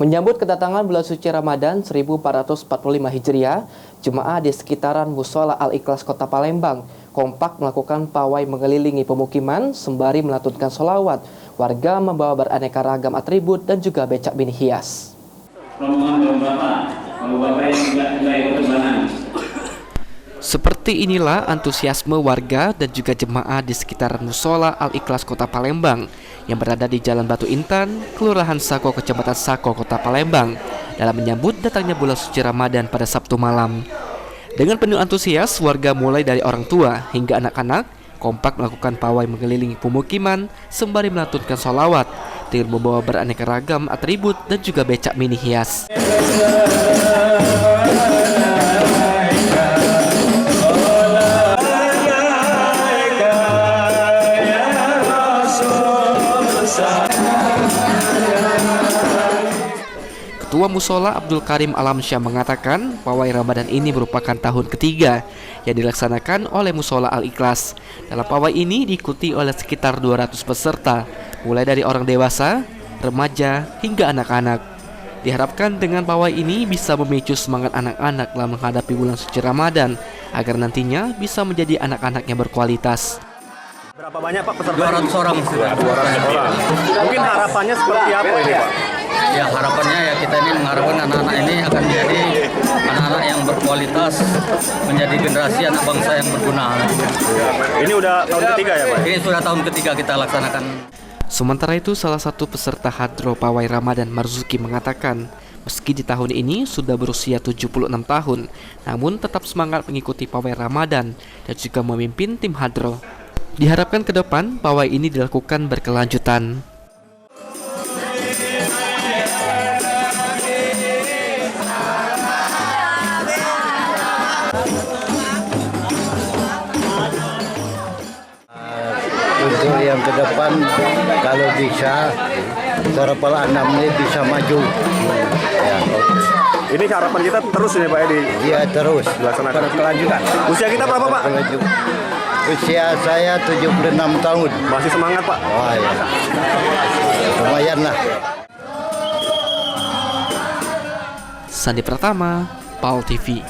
Menyambut kedatangan bulan suci Ramadan 1445 Hijriah, jemaah di sekitaran Mushola Al-Ikhlas Kota Palembang kompak melakukan pawai mengelilingi pemukiman sembari melantunkan sholawat. Warga membawa beraneka ragam atribut dan juga becak mini hias. Seperti inilah antusiasme warga dan juga jemaah di sekitaran Mushola Al-Ikhlas Kota Palembang yang berada di Jalan Batu Intan, Kelurahan Sako, Kecamatan Sako, Kota Palembang dalam menyambut datangnya bulan suci Ramadan pada Sabtu malam. Dengan penuh antusias, warga mulai dari orang tua hingga anak-anak kompak melakukan pawai mengelilingi pemukiman sembari melantunkan sholawat dengan membawa beraneka ragam atribut dan juga becak mini hias. Ketua Mushola Abdul Karim Alamsyah mengatakan pawai Ramadan ini merupakan tahun ketiga yang dilaksanakan oleh Mushola Al-Ikhlas. Dalam pawai ini diikuti oleh sekitar 200 peserta, mulai dari orang dewasa, remaja, hingga anak-anak. Diharapkan dengan pawai ini bisa memicu semangat anak-anak dalam menghadapi bulan suci Ramadan agar nantinya bisa menjadi anak-anak yang berkualitas. Berapa banyak Pak peserta? 200 orang. 200 orang. Mungkin harapannya seperti apa ini Pak? Ya harapannya ya kita ini mengharapkan anak-anak ini akan menjadi anak-anak yang berkualitas, menjadi generasi anak bangsa yang berguna. Ini udah tahun ketiga ya Pak? Ini sudah tahun ketiga kita laksanakan. Sementara itu salah satu peserta hadro pawai Ramadan Marzuki mengatakan meski di tahun ini sudah berusia 76 tahun, namun tetap semangat mengikuti pawai Ramadan dan juga memimpin tim hadro. Diharapkan ke depan pawai ini dilakukan berkelanjutan. Untuk yang ke depan kalau bisa Sorapala 6 ini bisa maju. Ya. Ini harapan kita terus ini Pak Edi. Iya terus Dilaksanakan. berkelanjutan. Usia kita berapa Pak? Usia saya 76 tahun. Masih semangat Pak? Wah ya. Lumayan lah. Sandi Pratama, PAL TV.